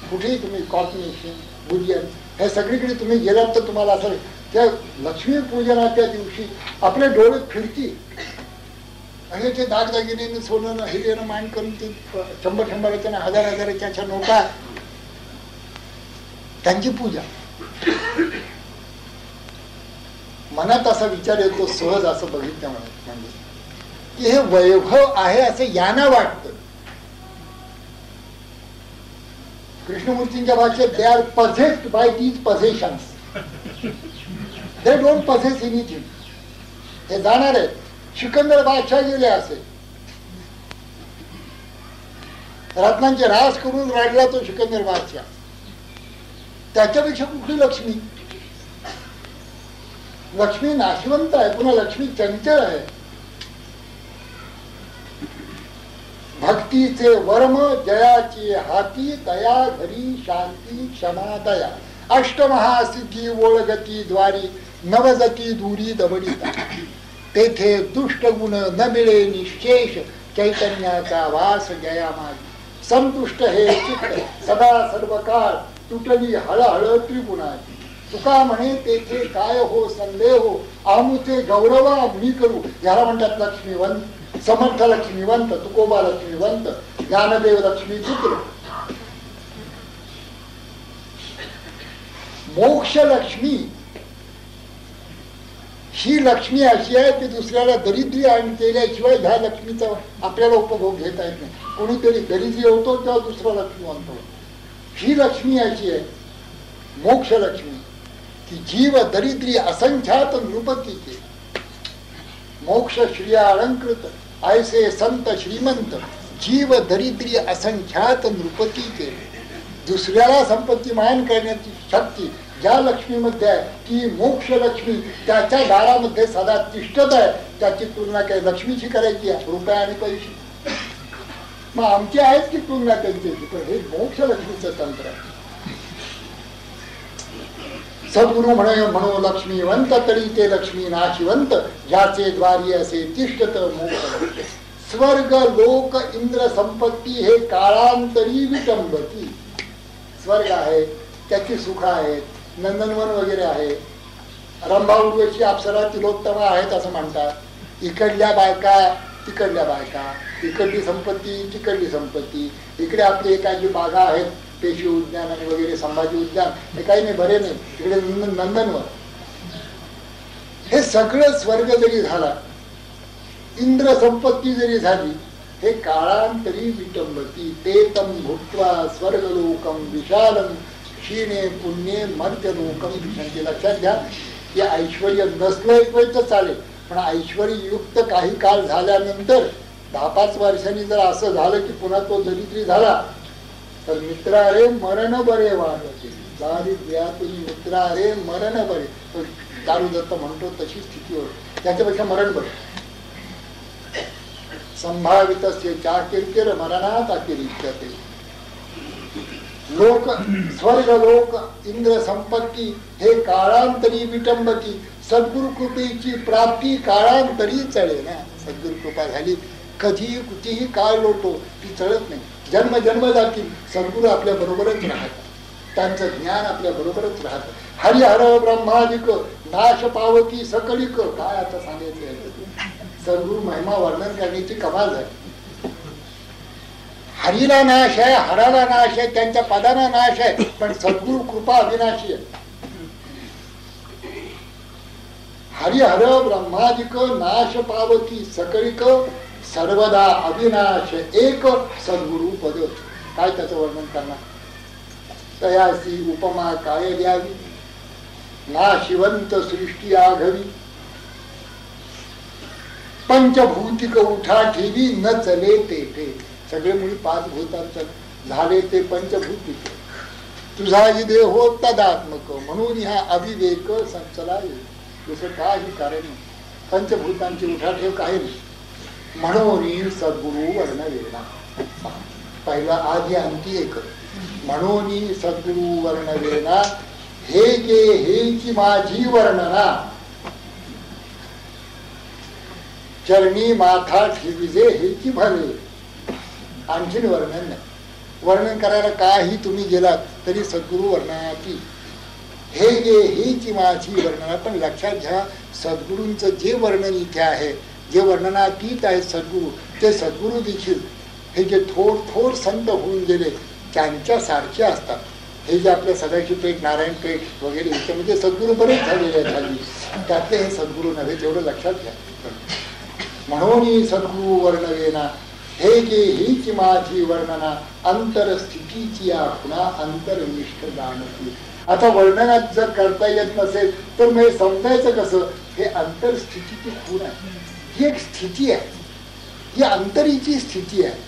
S1: कुठेही तुम्ही कॉर्पोरेशन बुलियन हे सगळीकडे तुम्ही गेलात तर तुम्हाला असं त्या लक्ष्मी पूजनाच्या दिवशी आपले डोळे फिरतील. आणि ते दागदागिने सोनं हिरेनं मान करून ते 100-100च्या 1000-1000च्या अशा नोटा त्यांची पूजा. मनात असा विचार येतो सहज असं बघितल्यामुळे म्हणजे की हे वैभव आहे असं यांना वाटतं. कृष्णमूर्तींच्या भाषेत they are possessed by these possessions. They don't possess anything. हे जाणार आहेत. सिकंदर बादशाह गेले असे रत्नांचे रास करून राहिला तो सिकंदर बादशाह. त्याच्यापेक्षा कुठली लक्ष्मी? लक्ष्मी नाशवंत आहे, पुन्हा लक्ष्मी चंचल आहे. भक्तीचे वर्म जयाची हाती दया घरी शांती क्षमा दया. अष्टमहासिद्धी ओळगती द्वारी नवजती दुरी दबडिता. तेथे दुष्ट गुण न मिळे निशेष चैतन्याचा वास जया माझी. संतुष्ट हे चित्त सदा सर्व काळ तुटली हळहळ त्रिगुणाची. तुका म्हणे तेथे काय हो संदेह आमुचे गौरव मी करू. याला म्हणतात लक्ष्मीवंत. समर्थ लक्ष्मीवंत, तुकोबा लक्ष्मीवंत, ज्ञानदेव लक्ष्मी पुत्र. मोक्ष लक्ष्मी ही लक्ष्मी अशी आहे की दुसऱ्याला दरिद्री आणि केल्याशिवाय ह्या लक्ष्मीचा आपल्याला उपभोग घेता येत नाही. कोणीतरी दरिद्री होतो तेव्हा दुसरा लक्ष्मीवंत होतो. ही लक्ष्मी अशी आहे मोक्ष लक्ष्मी की जीव दरिद्री असंख्यात नृपतीचे. मोक्ष श्रिया अलंकृत ऐसे संत श्रीमंत जीव दरिद्री असंख्यात नृपतीचे. दुसऱ्याला संपत्तीमान करण्याची शक्ती ज्या लक्ष्मीमध्ये आहे ती मोक्ष लक्ष्मी त्याच्या दारामध्ये सदा तिष्ठत आहे. त्याची तुलना काही लक्ष्मीची करायची आहे? रुपये आणि पैसे मग आमची आहेच की तुलना त्यांच्याशी. पण हे मोक्ष लक्ष्मीचं तंत्र आहे. सद्गुरु म्हणो लक्ष्मीवंत तरी ते लक्ष्मी नाशिवंत. ज्याचे द्वारी असे तिष्ठत मोक्ष. स्वर्ग लोक इंद्र संपत्ती हे काळांतरी विटंबती. स्वर्ग आहे, त्याची सुख आहेत, नंदनवन वगैरे आहे, रंभा उर्वशी अप्सरा तिलोत्तमा आहेत असं म्हणतात. इकडल्या बायका तिकडल्या बायका, इकडली संपत्ती तिकडली संपत्ती, इकडे आपली एकाची बागा आहेत, पेशी उद्यान आणि वगैरे, संभाजी उद्यान, हे काही नाही, बरे नाही, इकडे नंदनवन. हे सगळं स्वर्ग जरी झाला, इंद्र संपत्ती जरी झाली, हे काळांतरी विटंबती. ते तम भूत्वा स्वर्गलोकम विशालम क्षीणे पुण्ये मर्त्यलोकम विशंती. लक्षात घ्या की ऐश्वर्य नसलं तर चालेल, पण ऐश्वर्ययुक्त काही काळ झाल्यानंतर 10-5 वर्षांनी जर असं झालं की पुन्हा तो दरिद्री झाला तर मित्रारे मरण बरे वाढते. दारिद्र्यातून मित्रारे मरण बरे, तो दारू दत्त म्हणतो तशी स्थिती होती, त्याच्यापेक्षा मरण बरे. संभावित चाकिर्किर मरणात अतिरिक्त. लोक स्वर्ग लोक इंद्र संपत्ती हे काळांतरी विटंबती. सद्गुरु कृपेची प्राप्ती काळांतरी चळे ना. सद्गुरु कृपा झाली कधीही कुठेही काळ लोटो ती चळत नाही. जन्म जन्म जातील, सद्गुरु आपल्या बरोबरच राहतात, त्यांचं ज्ञान आपल्या बरोबरच राहतं. हरिहर ब्रह्मादिक नाश पावती सकलिक. काय आता सांगायचं, सद्गुरु महिमा वर्णन करण्याची कमाल झाली. हरीला नाश आहे, हराला नाश आहे, त्यांच्या पदाला नाश आहे, पण सद्गुरु कृपा अविनाशी आहे. हरिहर ब्रह्मादिक नाश पावती सकलिक सर्वदा अविनाश एक सद्गुरु पद. काय त्याचं वर्णन करणार. तयासी उपमा काय द्यावी, नाशिवंत सृष्टी आघवी. पंचभूतिक उठा ठेवी न चले ते. सगळे मुळी 5 भूतांचं झाले ते पंचभूतिक. तुझा ही देहो तदात्मक म्हणून ह्या अविवेक संचला येईल. दुसरं काही कारण नाही. पंचभूतांची उठाठेव काही नाही. म्हणून सद्गुरु वर्णवेना. पहिला आधी अंती एक. म्हणून सद्गुरु वर्णवेना हे गे हेची माझी वर्णना. चरणी माथा ठेविजे हेची भले. आणखीन वर्णन नाही. वर्णन करायला काही तुम्ही गेलात तरी सद्गुरु वर्णनाची हे गे हेची माझी वर्णना. पण लक्षात घ्या, सद्गुरूंचं जे वर्णन इथे आहे, जे वर्णनातीत आहे सद्गुरू, ते सद्गुरू देखील हे जे थोर संत होऊन गेले त्यांच्या सारखे असतात. हे जे आपल्या सदाशिवपेठ, नारायणपेठ वगैरे याच्यामध्ये सद्गुरू बरेच झालेले आहेत हल्ली, त्यातले हे सद्गुरू नव्हे, तेवढं लक्षात घ्या. म्हणून सद्गुरू वर्णवेना हे गे हीची माझी वर्णना अंतरस्थितीची आखुणा अंतरनिष्ठ जाणती. आता वर्णनात जर करता येत नसेल तर मग समजायचं कसं. हे अंतरस्थितीची खूण आहे, ही एक स्थिती आहे, ही अंतरीची स्थिती आहे.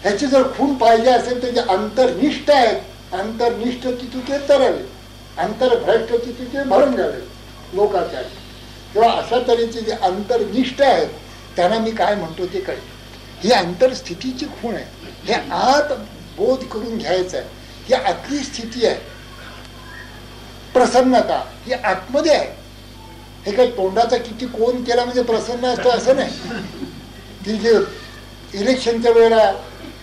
S1: ह्याची जर खूण पाहिजे असेल तर जे अंतर्निष्ठ आहेत, अंतर्निष्ठ तिथे तरले, अंतर्भ्रष्ट तिथे भरून घाले लोकांच्या. तेव्हा अशा तऱ्हेचे जे अंतर्निष्ठ आहेत त्यांना मी काय म्हणतो ते कळेल. ही अंतरस्थितीची खूण आहे. हे आत बोध करून घ्यायचं आहे. ही आतली स्थिती आहे. प्रसन्नता ही आतमध्ये आहे. हे काही तोंडाचा किती कोण केला म्हणजे प्रसन्न असतो असं नाही. ती जे इलेक्शनच्या वेळेला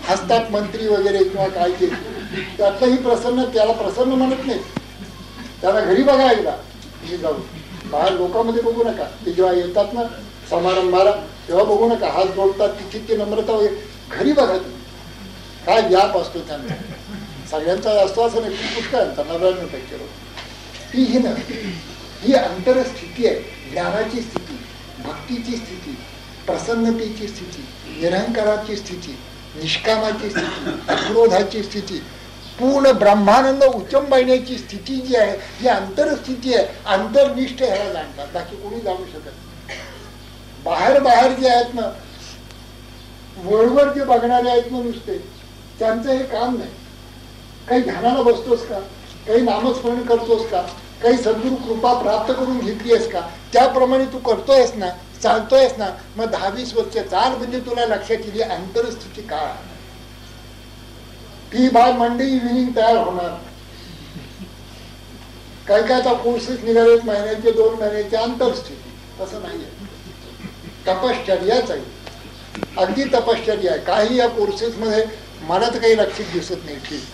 S1: हसतात मंत्री वगैरे किंवा काय ते, त्यातलंही प्रसन्न, त्याला प्रसन्न म्हणत नाही. त्याला घरी बघा एकदा जाऊन, बाहेर लोकांमध्ये बघू नका. ते जेव्हा येतात ना समारंभाला तेव्हा बघू नका, हात जोडतात, तिची ती नम्रता वगैरे. घरी बघा तुम्ही काय व्याप असतो त्यांचा. सगळ्यांचा असतो असं नाही, पुष्कळांचा 99% ती ही न ही अंतरस्थिती आहे. ज्ञानाची स्थिती, भक्तीची स्थिती, प्रसन्नतेची स्थिती, निरंकाराची स्थिती, निष्कामाची स्थिती, अक्रोधाची स्थिती, पूर्ण ब्रह्मानंद उच्चंबण्याची स्थिती जी आहे ही अंतरस्थिती आहे. अंतर्निष्ठ ह्याला जाणतात, बाकी कोणी जाणू शकत नाही. बाहेर जे आहेत ना, वरवर जे बघणारे आहेत ना नुसते, त्यांचं हे काम नाही. काही ध्यानाला बसतोस का, काही नामस्मरण करतोस का, काही सद्गुरु कृपा प्राप्त करून घेतली आहेस का, त्याप्रमाणे तू करतोयस ना, चालतोयस ना, मग 10-20 वर्ष चाल म्हणजे तुला लक्षात येईल अंतरस्थिती काय. ती बाय मंडे इव्हिनिंग तयार होणार. काय काय आता कोर्सेस निघाले, महिन्याचे 2 महिन्याचे अंतरस्थिती. तसं नाहीये. तपश्चर्याच आहे. अगदी तपश्चर्या आहे. काही या कोर्सेस मध्ये मला तर काही लक्षात दिसत नाही की